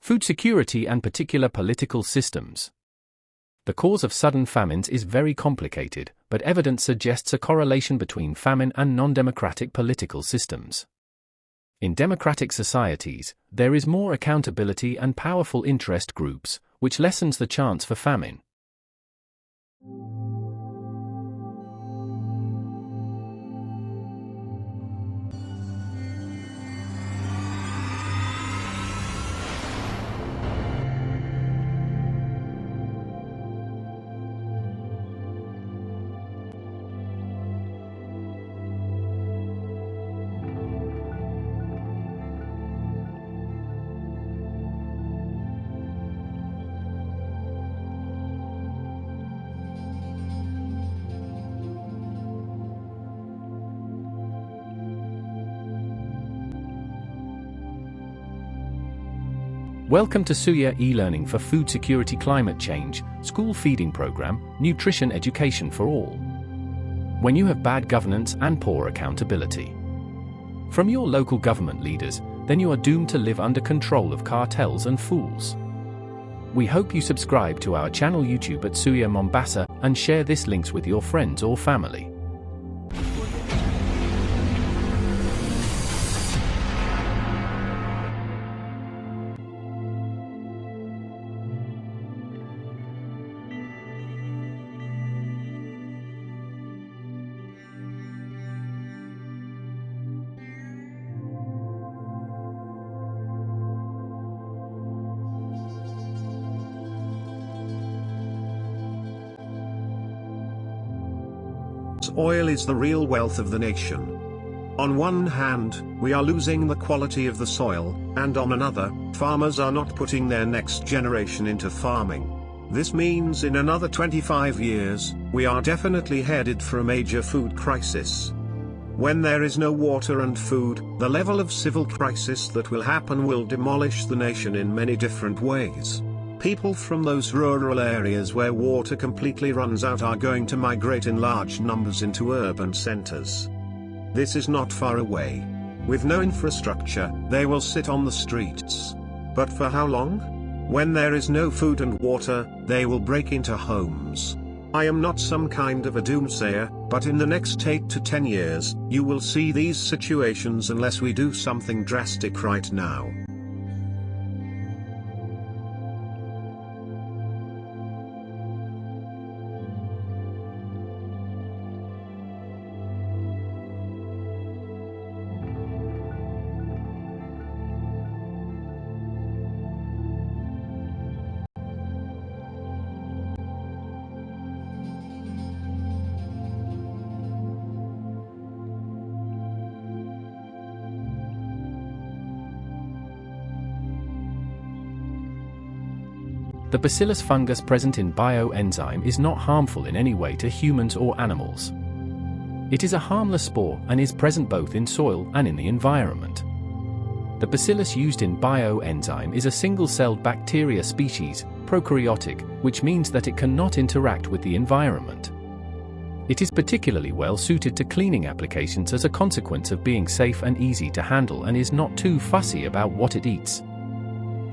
Food security and particular political systems. The cause of sudden famines is very complicated, but evidence suggests a correlation between famine and non-democratic political systems. In democratic societies, there is more accountability and powerful interest groups, which lessens the chance for famine. Welcome to Suya e-learning for food security, climate change, school feeding program, nutrition education for all. When you have bad governance and poor accountability from your local government leaders, then you are doomed to live under control of cartels and fools. We hope you subscribe to our channel YouTube at Suya Mombasa and share this links with your friends or family. Oil is the real wealth of the nation. On one hand, we are losing the quality of the soil, and on another, farmers are not putting their next generation into farming. This means in another 25 years, we are definitely headed for a major food crisis. When there is no water and food, the level of civil crisis that will happen will demolish the nation in many different ways. People from those rural areas where water completely runs out are going to migrate in large numbers into urban centers. This is not far away. With no infrastructure, they will sit on the streets. But for how long? When there is no food and water, they will break into homes. I am not some kind of a doomsayer, but in the next 8 to 10 years, you will see these situations unless we do something drastic right now. The bacillus fungus present in bio-enzyme is not harmful in any way to humans or animals. It is a harmless spore and is present both in soil and in the environment. The bacillus used in bio-enzyme is a single-celled bacteria species, prokaryotic, which means that it cannot interact with the environment. It is particularly well suited to cleaning applications as a consequence of being safe and easy to handle and is not too fussy about what it eats.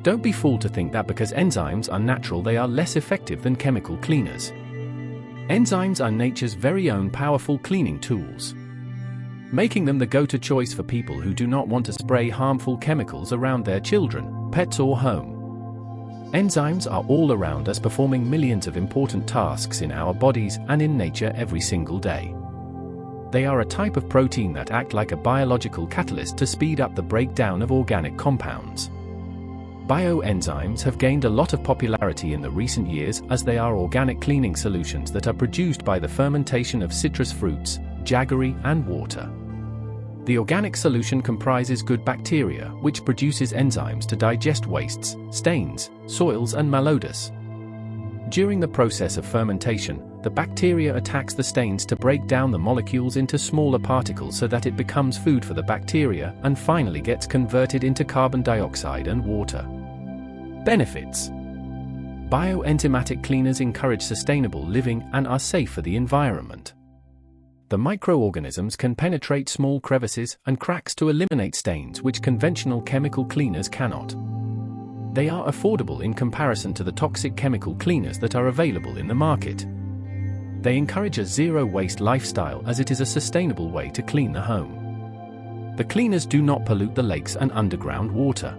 Don't be fooled to think that because enzymes are natural they are less effective than chemical cleaners. Enzymes are nature's very own powerful cleaning tools, making them the go-to choice for people who do not want to spray harmful chemicals around their children, pets or home. Enzymes are all around us, performing millions of important tasks in our bodies and in nature every single day. They are a type of protein that act like a biological catalyst to speed up the breakdown of organic compounds. Bio-enzymes have gained a lot of popularity in the recent years as they are organic cleaning solutions that are produced by the fermentation of citrus fruits, jaggery, and water. The organic solution comprises good bacteria, which produces enzymes to digest wastes, stains, soils, and malodors. During the process of fermentation, the bacteria attacks the stains to break down the molecules into smaller particles so that it becomes food for the bacteria and finally gets converted into carbon dioxide and water. Benefits: bio-enzymatic cleaners encourage sustainable living and are safe for the environment. The microorganisms can penetrate small crevices and cracks to eliminate stains which conventional chemical cleaners cannot. They are affordable in comparison to the toxic chemical cleaners that are available in the market. They encourage a zero-waste lifestyle as it is a sustainable way to clean the home. The cleaners do not pollute the lakes and underground water.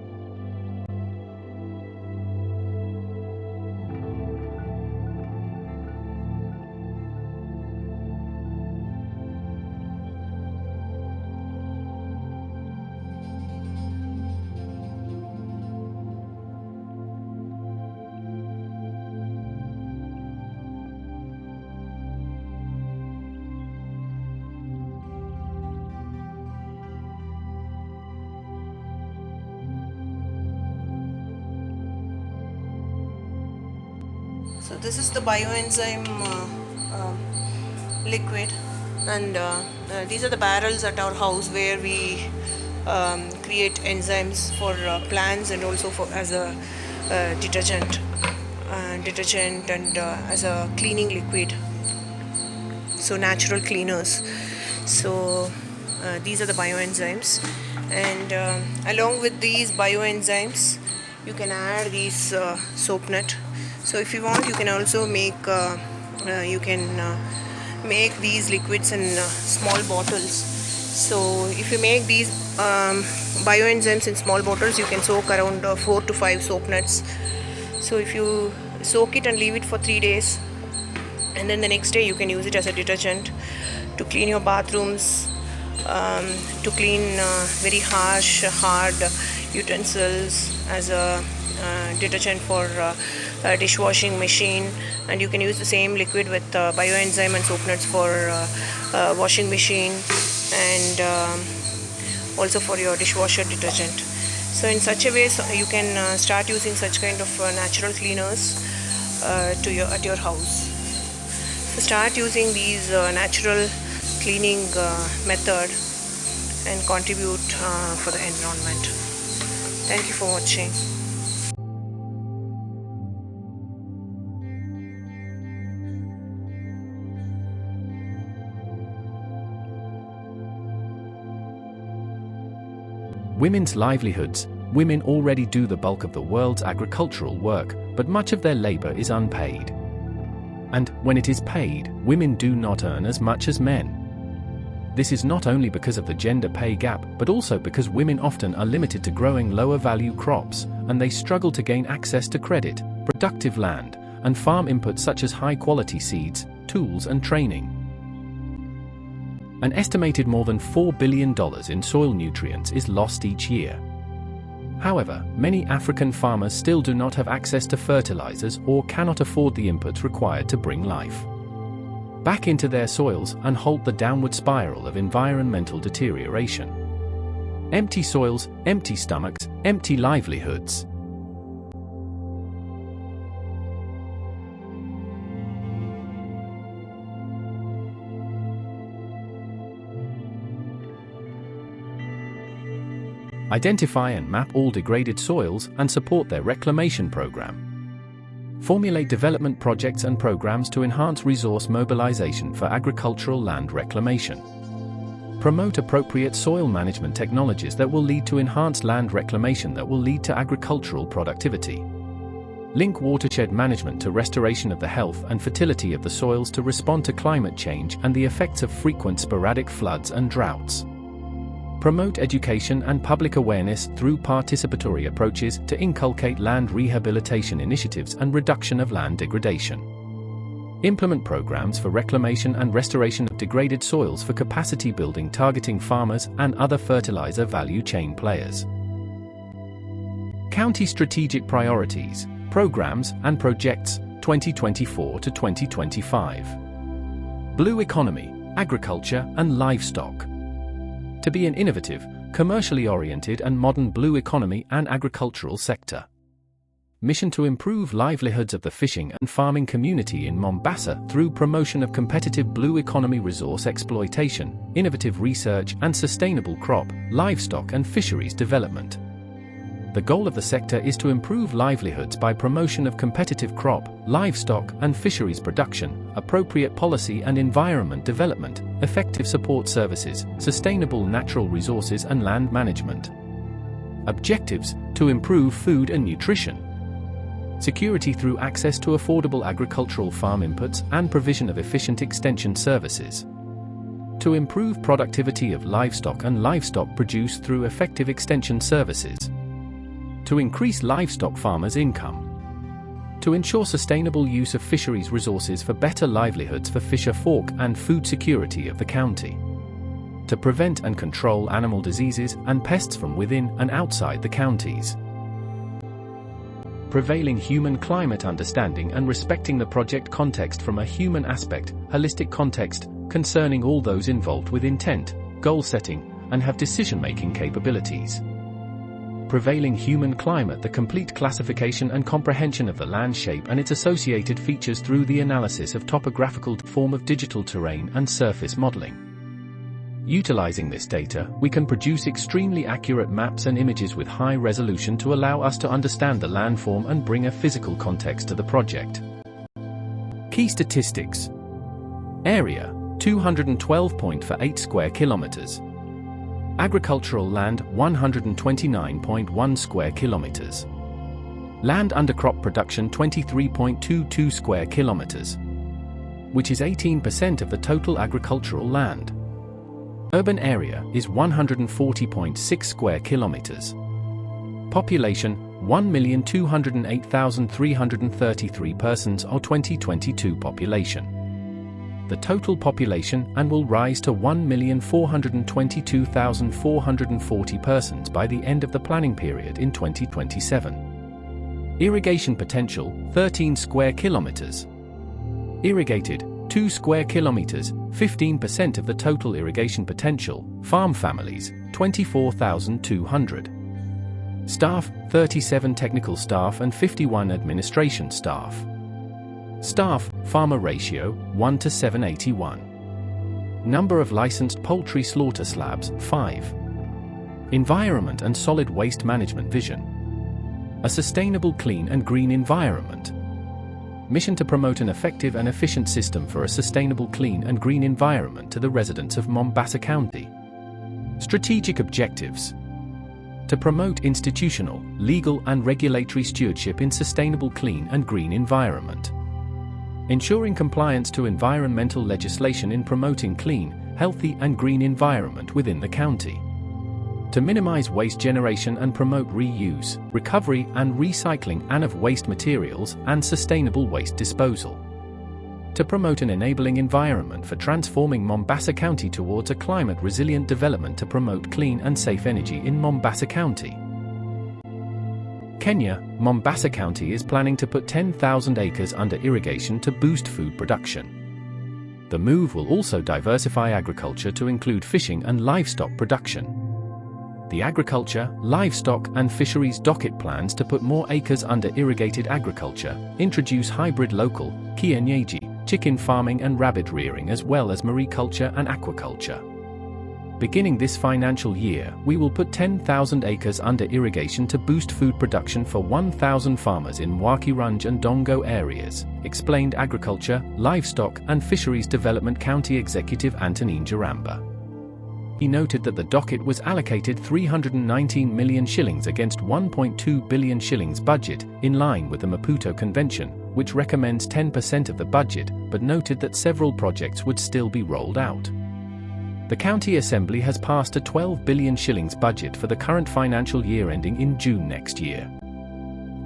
So this is the bioenzyme liquid, and these are the barrels at our house where we create enzymes for plants and also for as a detergent and as a cleaning liquid. So natural cleaners. So these are the bioenzymes, and along with these bioenzymes, you can add these soap nut. So if you want, you can also make make these liquids in small bottles. So if you make these bioenzymes in small bottles, you can soak around 4 to 5 soap nuts. So if you soak it and leave it for 3 days, and then the next day you can use it as a detergent to clean your bathrooms, to clean very hard utensils, as a detergent for dishwashing machine, and you can use the same liquid with bioenzyme and soap nuts for washing machine, and also for your dishwasher detergent. So in such a way, you can start using such kind of natural cleaners at your house. So start using these natural cleaning method and contribute for the environment. Thank you for watching. Women's livelihoods. Women already do the bulk of the world's agricultural work, but much of their labor is unpaid. And, when it is paid, women do not earn as much as men. This is not only because of the gender pay gap, but also because women often are limited to growing lower-value crops, and they struggle to gain access to credit, productive land, and farm inputs such as high-quality seeds, tools and training. An estimated more than $4 billion in soil nutrients is lost each year. However, many African farmers still do not have access to fertilizers or cannot afford the inputs required to bring life back into their soils and halt the downward spiral of environmental deterioration. Empty soils, empty stomachs, empty livelihoods. Identify and map all degraded soils and support their reclamation program. Formulate development projects and programs to enhance resource mobilization for agricultural land reclamation. Promote appropriate soil management technologies that will lead to enhanced land reclamation that will lead to agricultural productivity. Link watershed management to restoration of the health and fertility of the soils to respond to climate change and the effects of frequent sporadic floods and droughts. Promote education and public awareness through participatory approaches to inculcate land rehabilitation initiatives and reduction of land degradation. Implement programs for reclamation and restoration of degraded soils for capacity building targeting farmers and other fertilizer value chain players. County Strategic Priorities, Programs and Projects 2024 to 2025. Blue Economy, Agriculture and Livestock. To be an innovative, commercially oriented and modern blue economy and agricultural sector. Mission to improve livelihoods of the fishing and farming community in Mombasa through promotion of competitive blue economy resource exploitation, innovative research and sustainable crop, livestock and fisheries development. The goal of the sector is to improve livelihoods by promotion of competitive crop, livestock and fisheries production, appropriate policy and environment development, effective support services, sustainable natural resources and land management. Objectives: to improve food and nutrition. Security through access to affordable agricultural farm inputs and provision of efficient extension services. To improve productivity of livestock and livestock produce through effective extension services. To increase livestock farmers' income. To ensure sustainable use of fisheries resources for better livelihoods for fisher folk and food security of the county. To prevent and control animal diseases and pests from within and outside the counties. Prevailing human climate understanding and respecting the project context from a human aspect, holistic context, concerning all those involved with intent, goal setting, and have decision-making capabilities. Prevailing human climate, the complete classification and comprehension of the land shape and its associated features through the analysis of topographical form of digital terrain and surface modeling. Utilizing this data, we can produce extremely accurate maps and images with high resolution to allow us to understand the landform and bring a physical context to the project. Key statistics. Area: 212.48 square kilometers. Agricultural land: 129.1 square kilometers. Land under crop production: 23.22 square kilometers, which is 18% of the total agricultural land. Urban area is 140.6 square kilometers. Population: 1,208,333 persons or 2022 population. The total population and will rise to 1,422,440 persons by the end of the planning period in 2027. Irrigation potential: 13 square kilometers. Irrigated: 2 square kilometers, 15% of the total irrigation potential. Farm families: 24,200. Staff: 37 technical staff and 51 administration staff. Staff, farmer ratio, 1 to 781. Number of licensed poultry slaughter slabs, 5. Environment and solid waste management vision. A sustainable, clean and green environment. Mission to promote an effective and efficient system for a sustainable, clean and green environment to the residents of Mombasa County. Strategic objectives: to promote institutional, legal and regulatory stewardship in sustainable, clean and green environment. Ensuring compliance to environmental legislation in promoting clean, healthy and green environment within the county. To minimize waste generation and promote reuse, recovery and recycling of waste materials and sustainable waste disposal. To promote an enabling environment for transforming Mombasa County towards a climate-resilient development to promote clean and safe energy in Mombasa County. Kenya, Mombasa County is planning to put 10,000 acres under irrigation to boost food production. The move will also diversify agriculture to include fishing and livestock production. The Agriculture, Livestock and Fisheries docket plans to put more acres under irrigated agriculture, introduce hybrid local, kienyeji, chicken farming and rabbit rearing as well as mariculture and aquaculture. Beginning this financial year, we will put 10,000 acres under irrigation to boost food production for 1,000 farmers in Wakirunj and Dongo areas, explained Agriculture, Livestock and Fisheries Development County Executive Antonine Jaramba. He noted that the docket was allocated 319 million shillings against 1.2 billion shillings budget, in line with the Maputo Convention, which recommends 10% of the budget, but noted that several projects would still be rolled out. The County Assembly has passed a 12 billion shillings budget for the current financial year ending in June next year.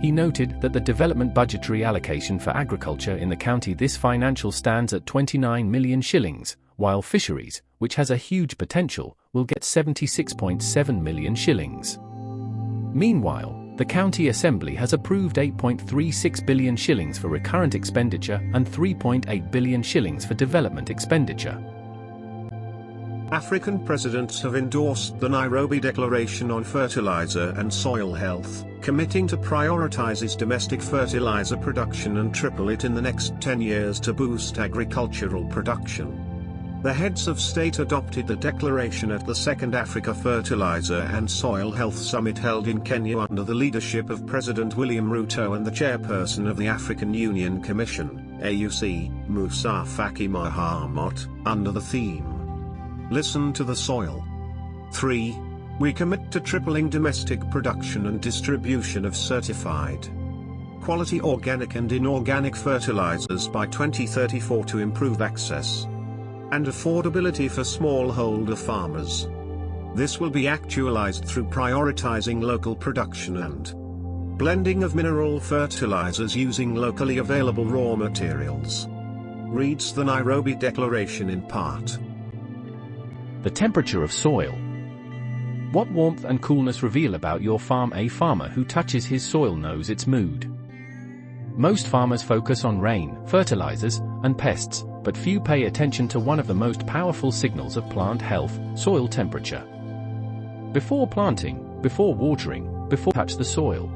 He noted that the development budgetary allocation for agriculture in the county this financial stands at 29 million shillings, while fisheries, which has a huge potential, will get 76.7 million shillings. Meanwhile, the County Assembly has approved 8.36 billion shillings for recurrent expenditure and 3.8 billion shillings for development expenditure. African presidents have endorsed the Nairobi Declaration on Fertilizer and Soil Health, committing to prioritize its domestic fertilizer production and triple it in the next 10 years to boost agricultural production. The heads of state adopted the declaration at the Second Africa Fertilizer and Soil Health Summit held in Kenya under the leadership of President William Ruto and the chairperson of the African Union Commission, AUC, Musa Faki Mahamat, under the theme, "Listen to the Soil." 3. We commit to tripling domestic production and distribution of certified quality organic and inorganic fertilizers by 2034 to improve access and affordability for smallholder farmers. This will be actualized through prioritizing local production and blending of mineral fertilizers using locally available raw materials. Reads the Nairobi Declaration in part. The temperature of soil. What warmth and coolness reveal about your farm? A farmer who touches his soil knows its mood. Most farmers focus on rain, fertilizers, and pests, but few pay attention to one of the most powerful signals of plant health, soil temperature. Before planting, before watering, before touch the soil.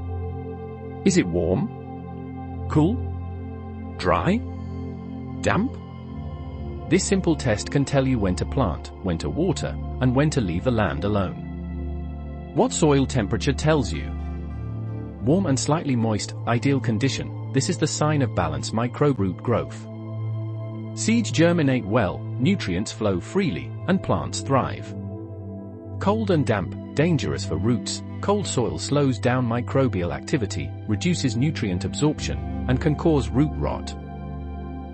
Is it warm? Cool? Dry? Damp? This simple test can tell you when to plant, when to water, and when to leave the land alone. What soil temperature tells you? Warm and slightly moist, ideal condition. This is the sign of balanced microbe root growth. Seeds germinate well, nutrients flow freely, and plants thrive. Cold and damp, dangerous for roots. Cold soil slows down microbial activity, reduces nutrient absorption, and can cause root rot.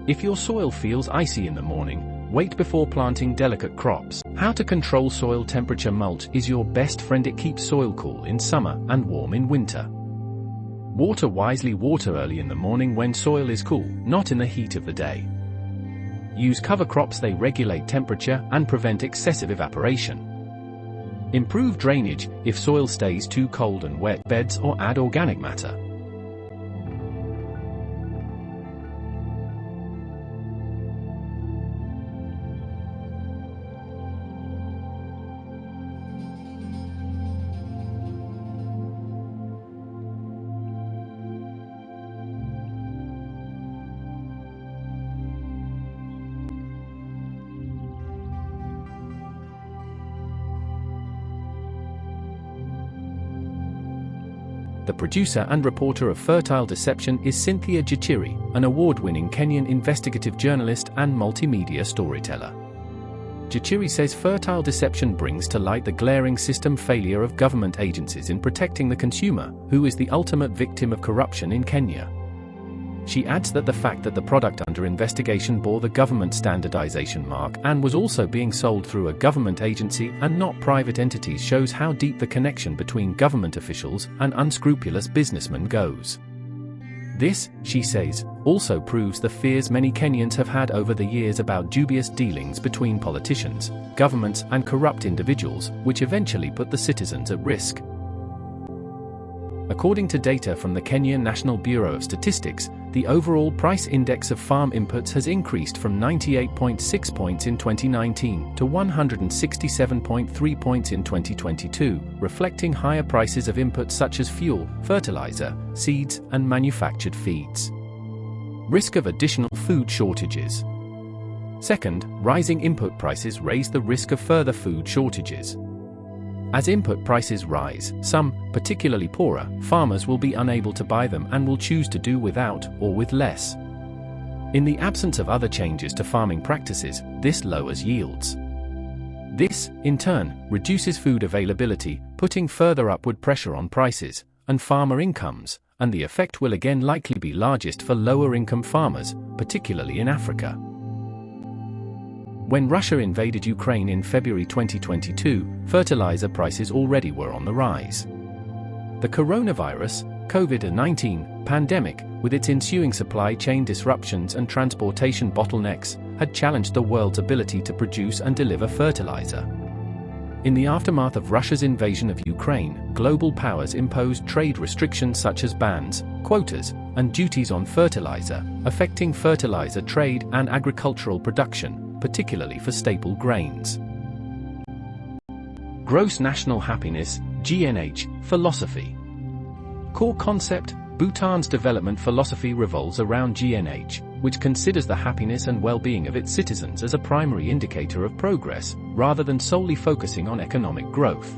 If your soil feels icy in the morning, wait before planting delicate crops. How to control soil temperature? Mulch is your best friend. It keeps soil cool in summer and warm in winter. Water wisely. Water early in the morning when soil is cool, not in the heat of the day. Use cover crops. They regulate temperature and prevent excessive evaporation. Improve drainage if soil stays too cold and wet beds, or add organic matter. The producer and reporter of Fertile Deception is Cynthia Jaggery, an award-winning Kenyan investigative journalist and multimedia storyteller. Jaggery says Fertile Deception brings to light the glaring system failure of government agencies in protecting the consumer, who is the ultimate victim of corruption in Kenya. She adds that the fact that the product under investigation bore the government standardization mark and was also being sold through a government agency and not private entities shows how deep the connection between government officials and unscrupulous businessmen goes. This, she says, also proves the fears many Kenyans have had over the years about dubious dealings between politicians, governments, and corrupt individuals, which eventually put the citizens at risk. According to data from the Kenya National Bureau of Statistics, the overall price index of farm inputs has increased from 98.6 points in 2019 to 167.3 points in 2022, reflecting higher prices of inputs such as fuel, fertilizer, seeds, and manufactured feeds. Risk of additional food shortages. Second, rising input prices raise the risk of further food shortages. As input prices rise, some, particularly poorer, farmers will be unable to buy them and will choose to do without, or with less. In the absence of other changes to farming practices, this lowers yields. This, in turn, reduces food availability, putting further upward pressure on prices and farmer incomes, and the effect will again likely be largest for lower-income farmers, particularly in Africa. When Russia invaded Ukraine in February 2022, fertilizer prices already were on the rise. The coronavirus, COVID-19, pandemic, with its ensuing supply chain disruptions and transportation bottlenecks, had challenged the world's ability to produce and deliver fertilizer. In the aftermath of Russia's invasion of Ukraine, global powers imposed trade restrictions such as bans, quotas, and duties on fertilizer, affecting fertilizer trade and agricultural production, particularly for staple grains. Gross National Happiness, GNH, philosophy. Core concept: Bhutan's development philosophy revolves around GNH, which considers the happiness and well-being of its citizens as a primary indicator of progress, rather than solely focusing on economic growth.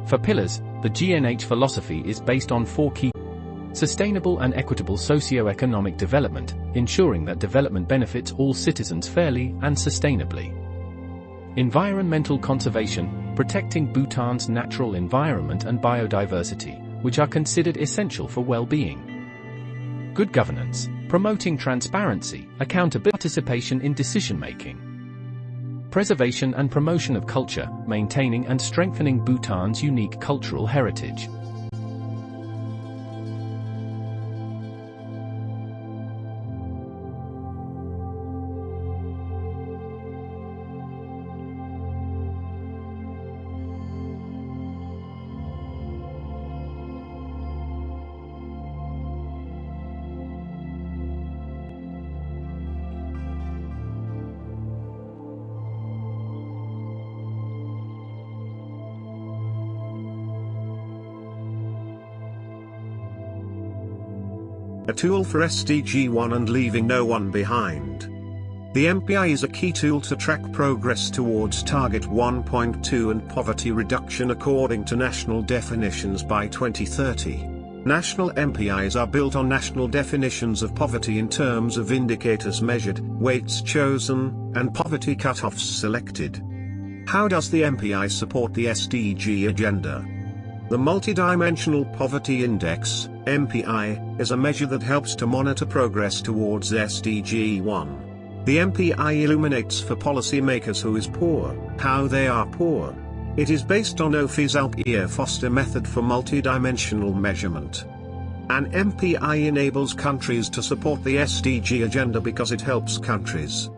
For pillars, the GNH philosophy is based on four key: sustainable and equitable socio-economic development, ensuring that development benefits all citizens fairly and sustainably. Environmental conservation, protecting Bhutan's natural environment and biodiversity, which are considered essential for well-being. Good governance, promoting transparency, accountability, participation in decision-making. Preservation and promotion of culture, maintaining and strengthening Bhutan's unique cultural heritage. A tool for SDG 1 and leaving no one behind. The MPI is a key tool to track progress towards Target 1.2 and poverty reduction according to national definitions by 2030. National MPIs are built on national definitions of poverty in terms of indicators measured, weights chosen, and poverty cutoffs selected. How does the MPI support the SDG agenda? The Multidimensional Poverty Index, MPI, is a measure that helps to monitor progress towards SDG 1. The MPI illuminates for policymakers who is poor, how they are poor. It is based on OFI's Alpier-Foster method for multidimensional measurement. An MPI enables countries to support the SDG agenda because it helps countries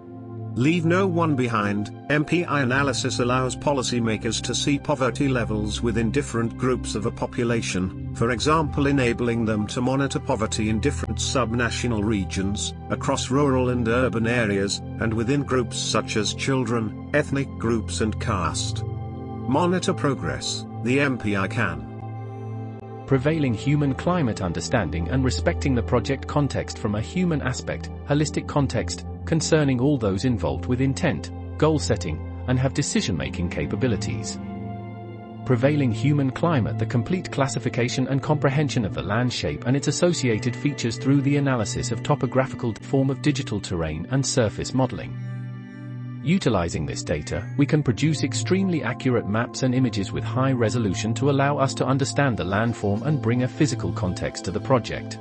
leave no one behind. MPI analysis allows policymakers to see poverty levels within different groups of a population, for example enabling them to monitor poverty in different subnational regions, across rural and urban areas, and within groups such as children, ethnic groups and caste. Monitor progress, the MPI can. Prevailing human climate understanding and respecting the project context from a human aspect, holistic context, concerning all those involved with intent, goal setting, and have decision-making capabilities. Prevailing human climate, the complete classification and comprehension of the land shape and its associated features through the analysis of topographical form of digital terrain and surface modeling. Utilizing this data, we can produce extremely accurate maps and images with high resolution to allow us to understand the landform and bring a physical context to the project.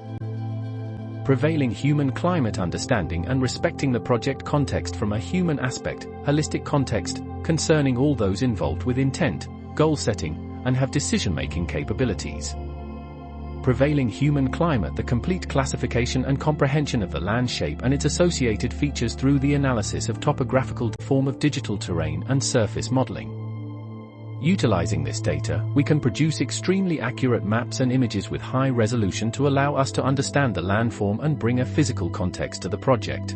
Prevailing human climate understanding and respecting the project context from a human aspect, holistic context, concerning all those involved with intent, goal setting, and have decision-making capabilities. Prevailing human climate, the complete classification and comprehension of the land shape and its associated features through the analysis of topographical form of digital terrain and surface modeling. Utilizing this data, we can produce extremely accurate maps and images with high resolution to allow us to understand the landform and bring a physical context to the project.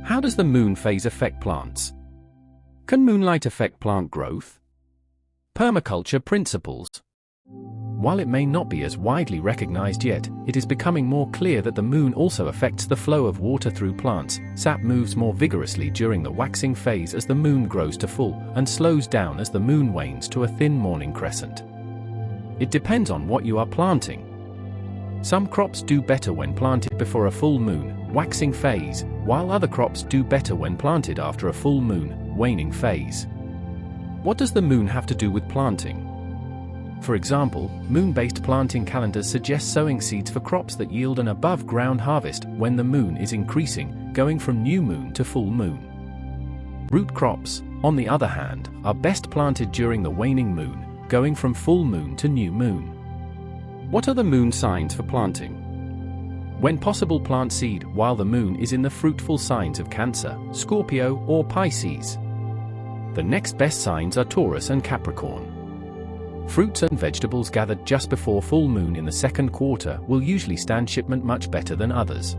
How does the moon phase affect plants? Can moonlight affect plant growth? Permaculture principles. While it may not be as widely recognized yet, it is becoming more clear that the moon also affects the flow of water through plants. Sap moves more vigorously during the waxing phase as the moon grows to full, and slows down as the moon wanes to a thin morning crescent. It depends on what you are planting. Some crops do better when planted before a full moon, waxing phase, while other crops do better when planted after a full moon, waning phase. What does the moon have to do with planting? For example, moon-based planting calendars suggest sowing seeds for crops that yield an above-ground harvest when the moon is increasing, going from new moon to full moon. Root crops, on the other hand, are best planted during the waning moon, going from full moon to new moon. What are the moon signs for planting? When possible, plant seed while the moon is in the fruitful signs of Cancer, Scorpio, or Pisces. The next best signs are Taurus and Capricorn. Fruits and vegetables gathered just before full moon in the second quarter will usually stand shipment much better than others.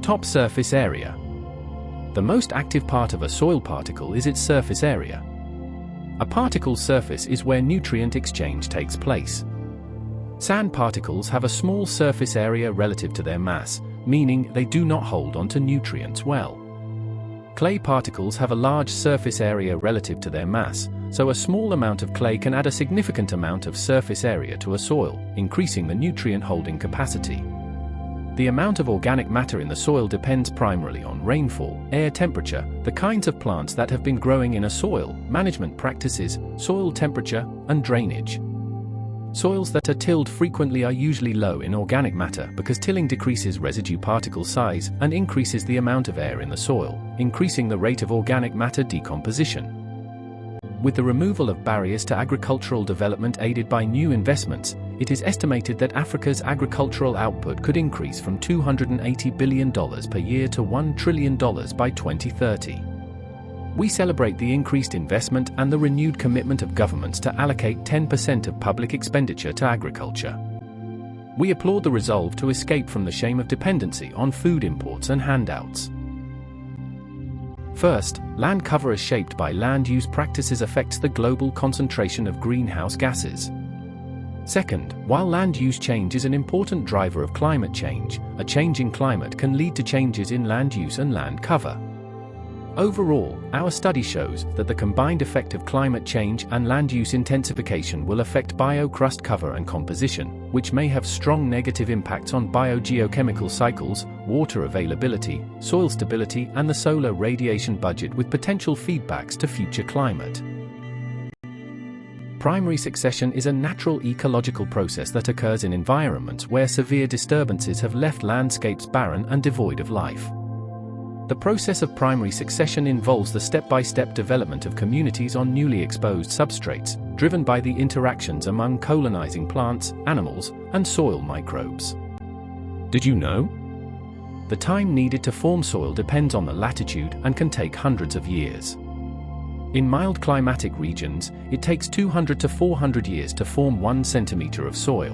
Top surface area. The most active part of a soil particle is its surface area. A particle's surface is where nutrient exchange takes place. Sand particles have a small surface area relative to their mass, meaning they do not hold onto nutrients well. Clay particles have a large surface area relative to their mass, so a small amount of clay can add a significant amount of surface area to a soil, increasing the nutrient holding capacity. The amount of organic matter in the soil depends primarily on rainfall, air temperature, the kinds of plants that have been growing in a soil, management practices, soil temperature, and drainage. Soils that are tilled frequently are usually low in organic matter because tilling decreases residue particle size and increases the amount of air in the soil, increasing the rate of organic matter decomposition. With the removal of barriers to agricultural development aided by new investments, it is estimated that Africa's agricultural output could increase from $280 billion per year to $1 trillion by 2030. We celebrate the increased investment and the renewed commitment of governments to allocate 10% of public expenditure to agriculture. We applaud the resolve to escape from the shame of dependency on food imports and handouts. First, land cover as shaped by land use practices affects the global concentration of greenhouse gases. Second, while land use change is an important driver of climate change, a change in climate can lead to changes in land use and land cover. Overall, our study shows that the combined effect of climate change and land use intensification will affect biocrust cover and composition, which may have strong negative impacts on biogeochemical cycles, water availability, soil stability, and the solar radiation budget, with potential feedbacks to future climate. Primary succession is a natural ecological process that occurs in environments where severe disturbances have left landscapes barren and devoid of life. The process of primary succession involves the step-by-step development of communities on newly exposed substrates, driven by the interactions among colonizing plants, animals, and soil microbes. Did you know? The time needed to form soil depends on the latitude and can take hundreds of years. In mild climatic regions, it takes 200 to 400 years to form 1 centimeter of soil.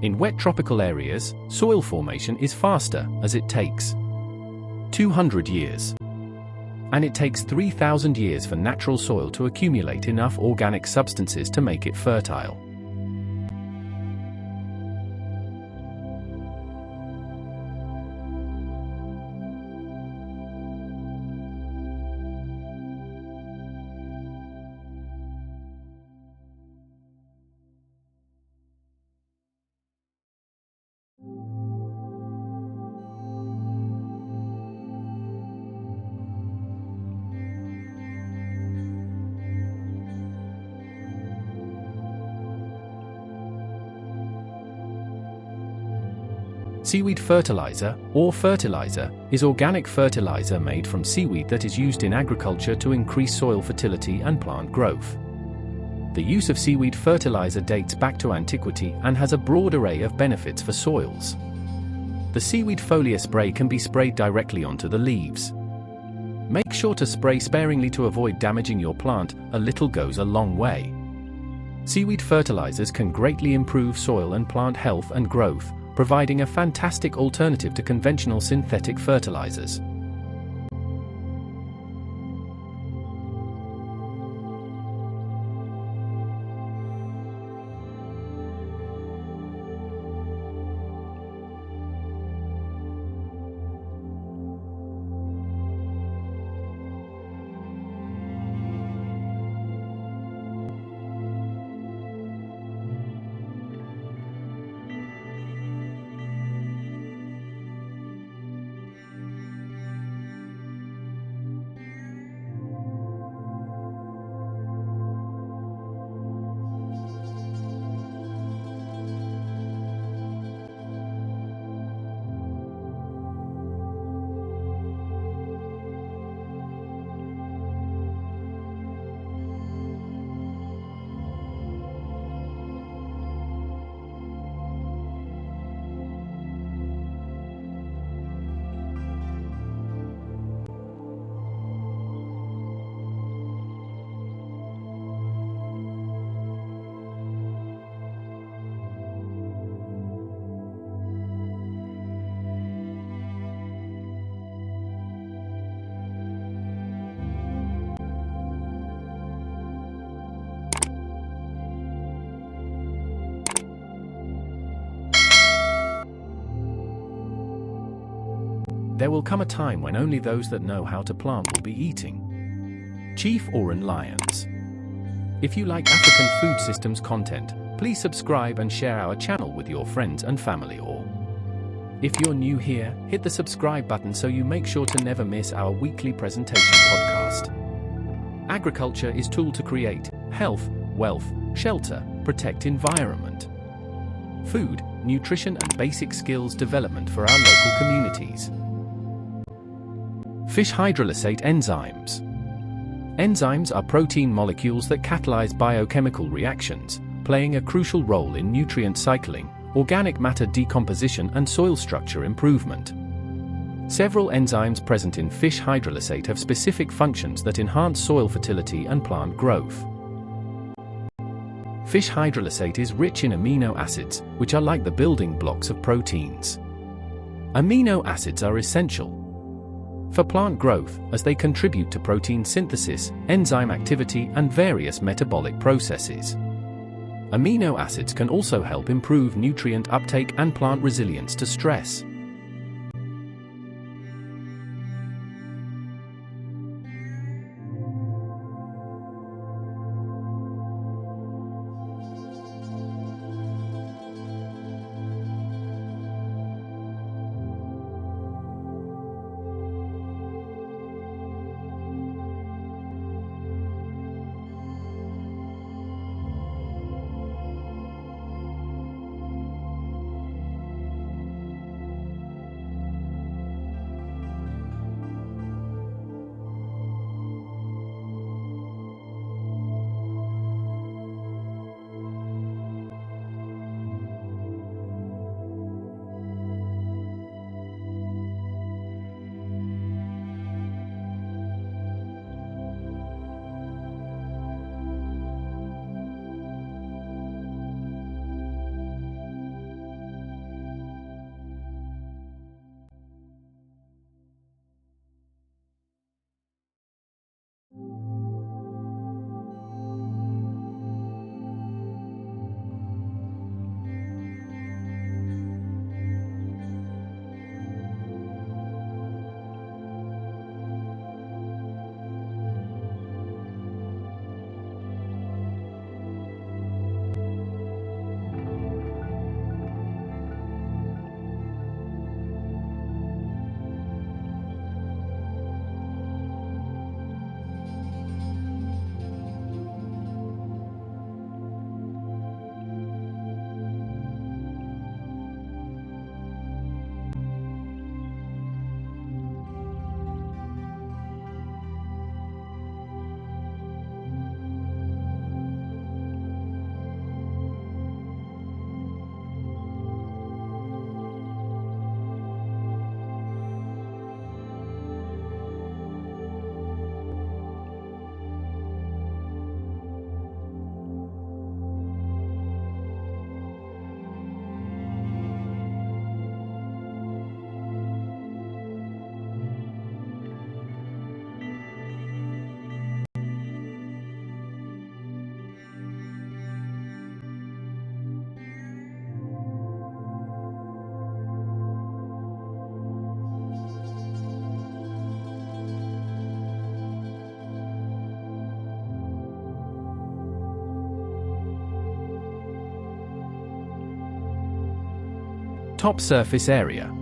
In wet tropical areas, soil formation is faster, as it takes 200 years. And it takes 3,000 years for natural soil to accumulate enough organic substances to make it fertile. Seaweed fertilizer, or fertilizer, is organic fertilizer made from seaweed that is used in agriculture to increase soil fertility and plant growth. The use of seaweed fertilizer dates back to antiquity and has a broad array of benefits for soils. The seaweed foliar spray can be sprayed directly onto the leaves. Make sure to spray sparingly to avoid damaging your plant. A little goes a long way. Seaweed fertilizers can greatly improve soil and plant health and growth, providing a fantastic alternative to conventional synthetic fertilizers. There will come a time when only those that know how to plant will be eating. Chief Oran Lions. If you like African food systems content, please subscribe and share our channel with your friends and family or. If you're new here, hit the subscribe button so you make sure to never miss our weekly presentation podcast. Agriculture is tool to create health, wealth, shelter, protect environment. Food, nutrition and basic skills development for our local communities. Fish hydrolysate enzymes. Enzymes are protein molecules that catalyze biochemical reactions, playing a crucial role in nutrient cycling, organic matter decomposition and soil structure improvement. Several enzymes present in fish hydrolysate have specific functions that enhance soil fertility and plant growth. Fish hydrolysate is rich in amino acids, which are like the building blocks of proteins. Amino acids are essential for plant growth, as they contribute to protein synthesis, enzyme activity, and various metabolic processes. Amino acids can also help improve nutrient uptake and plant resilience to stress. Top surface area.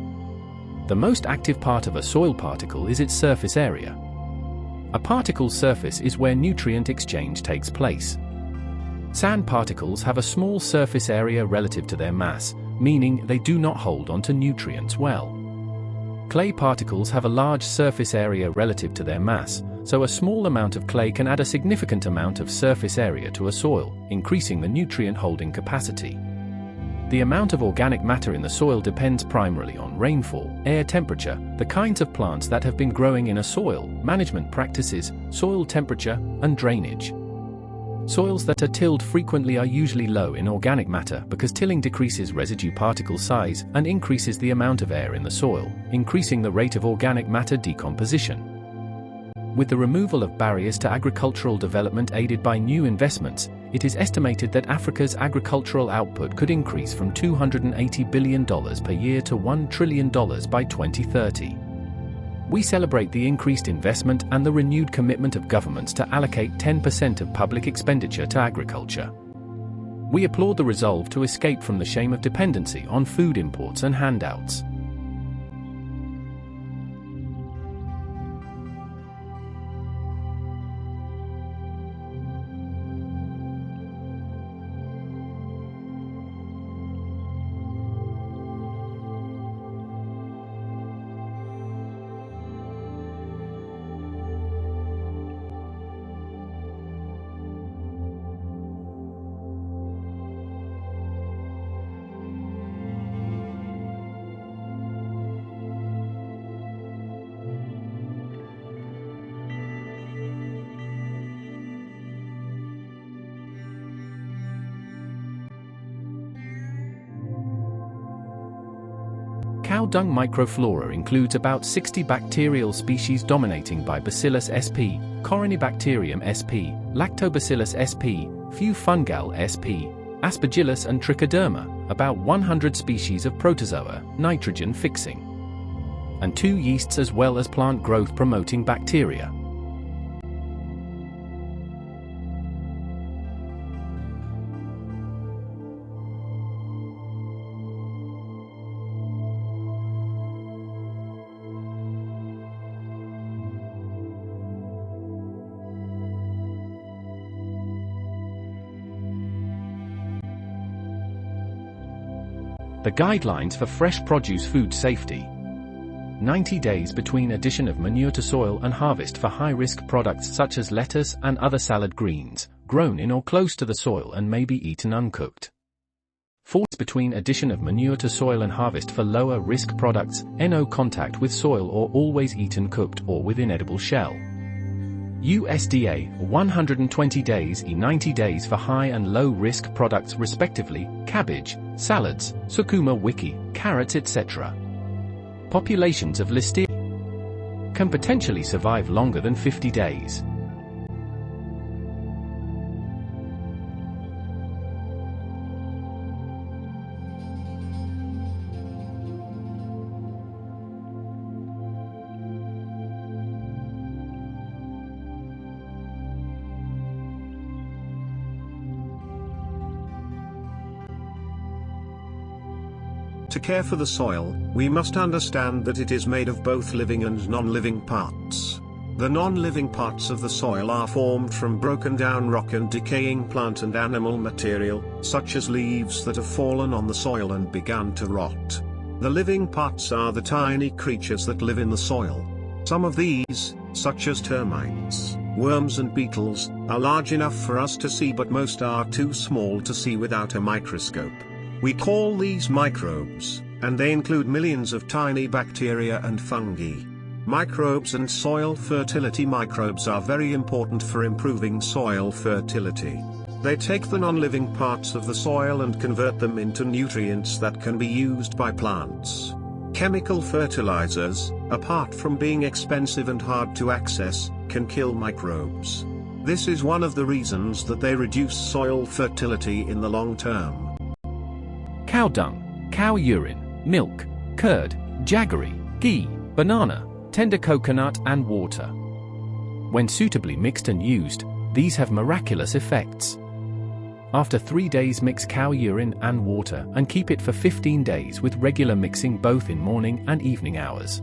The most active part of a soil particle is its surface area. A particle's surface is where nutrient exchange takes place. Sand particles have a small surface area relative to their mass, meaning they do not hold onto nutrients well. Clay particles have a large surface area relative to their mass, so a small amount of clay can add a significant amount of surface area to a soil, increasing the nutrient holding capacity. The amount of organic matter in the soil depends primarily on rainfall, air temperature, the kinds of plants that have been growing in a soil, management practices, soil temperature, and drainage. Soils that are tilled frequently are usually low in organic matter because tilling decreases residue particle size and increases the amount of air in the soil, increasing the rate of organic matter decomposition. With the removal of barriers to agricultural development aided by new investments, it is estimated that Africa's agricultural output could increase from $280 billion per year to $1 trillion by 2030. We celebrate the increased investment and the renewed commitment of governments to allocate 10% of public expenditure to agriculture. We applaud the resolve to escape from the shame of dependency on food imports and handouts. Cow dung microflora includes about 60 bacterial species dominating by Bacillus sp, Corynebacterium sp, Lactobacillus sp, few fungal sp, Aspergillus and Trichoderma, about 100 species of protozoa, nitrogen-fixing, and 2 yeasts as well as plant growth-promoting bacteria. The guidelines for fresh produce food safety. 90 days between addition of manure to soil and harvest for high-risk products such as lettuce and other salad greens, grown in or close to the soil and may be eaten uncooked. 4 days between addition of manure to soil and harvest for lower-risk products, no contact with soil or always eaten cooked or with inedible shell. USDA, 120 days e 90 days for high and low risk products respectively, cabbage, salads, sucuma wiki, carrots etc. Populations of Listeria can potentially survive longer than 50 days. To care for the soil, we must understand that it is made of both living and non-living parts. The non-living parts of the soil are formed from broken down rock and decaying plant and animal material, such as leaves that have fallen on the soil and begun to rot. The living parts are the tiny creatures that live in the soil. Some of these, such as termites, worms and beetles, are large enough for us to see, but most are too small to see without a microscope. We call these microbes, and they include millions of tiny bacteria and fungi. Microbes and soil fertility. Microbes are very important for improving soil fertility. They take the non-living parts of the soil and convert them into nutrients that can be used by plants. Chemical fertilizers, apart from being expensive and hard to access, can kill microbes. This is one of the reasons that they reduce soil fertility in the long term. Cow dung, cow urine, milk, curd, jaggery, ghee, banana, tender coconut and water. When suitably mixed and used, these have miraculous effects. After 3 days, mix cow urine and water and keep it for 15 days with regular mixing both in morning and evening hours.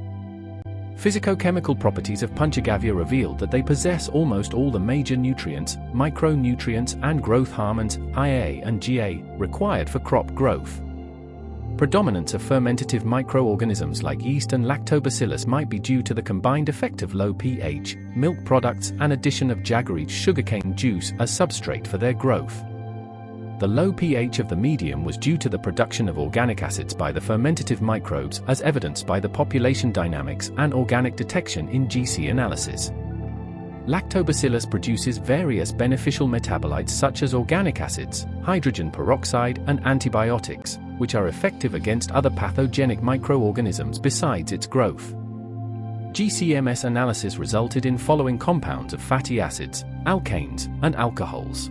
Physicochemical properties of Punchagavia revealed that they possess almost all the major nutrients, micronutrients and growth hormones, IA and GA, required for crop growth. Predominance of fermentative microorganisms like yeast and lactobacillus might be due to the combined effect of low pH, milk products and addition of jaggery sugarcane juice as substrate for their growth. The low pH of the medium was due to the production of organic acids by the fermentative microbes as evidenced by the population dynamics and organic detection in GC analysis. Lactobacillus produces various beneficial metabolites such as organic acids, hydrogen peroxide and antibiotics, which are effective against other pathogenic microorganisms besides its growth. GCMS analysis resulted in following compounds of fatty acids, alkanes, and alcohols.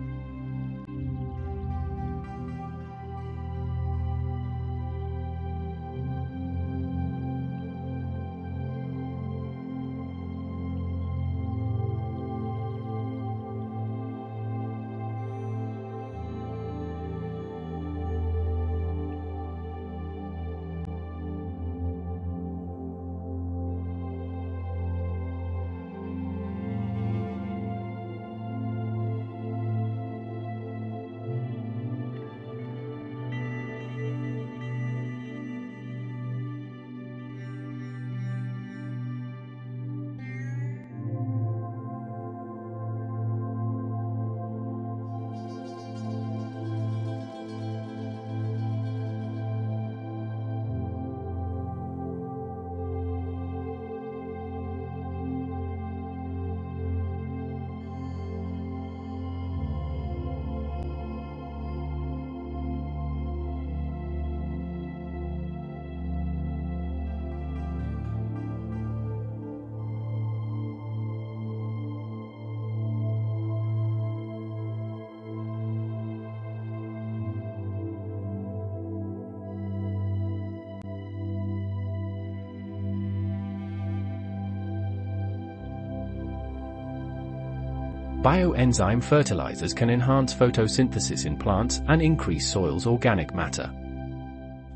Bio-enzyme fertilizers can enhance photosynthesis in plants and increase soil's organic matter.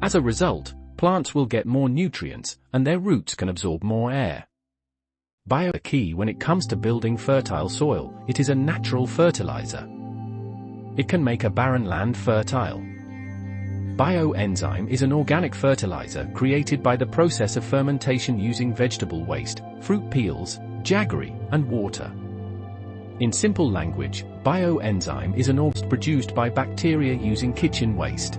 As a result, plants will get more nutrients, and their roots can absorb more air. Bio is key when it comes to building fertile soil. It is a natural fertilizer. It can make a barren land fertile. Bio-enzyme is an organic fertilizer created by the process of fermentation using vegetable waste, fruit peels, jaggery, and water. In simple language, bio-enzyme is an organism produced by bacteria using kitchen waste.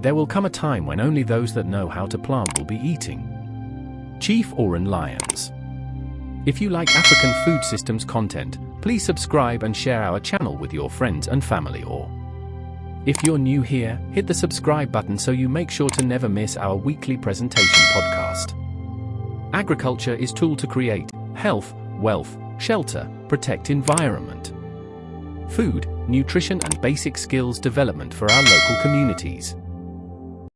There will come a time when only those that know how to plant will be eating. Chief Oran Lions. If you like African food systems content, please subscribe and share our channel with your friends and family. Or if you're new here, hit the subscribe button so you make sure to never miss our weekly presentation podcast. Agriculture is tool to create health, wealth, shelter, protect environment, food, nutrition and basic skills development for our local communities.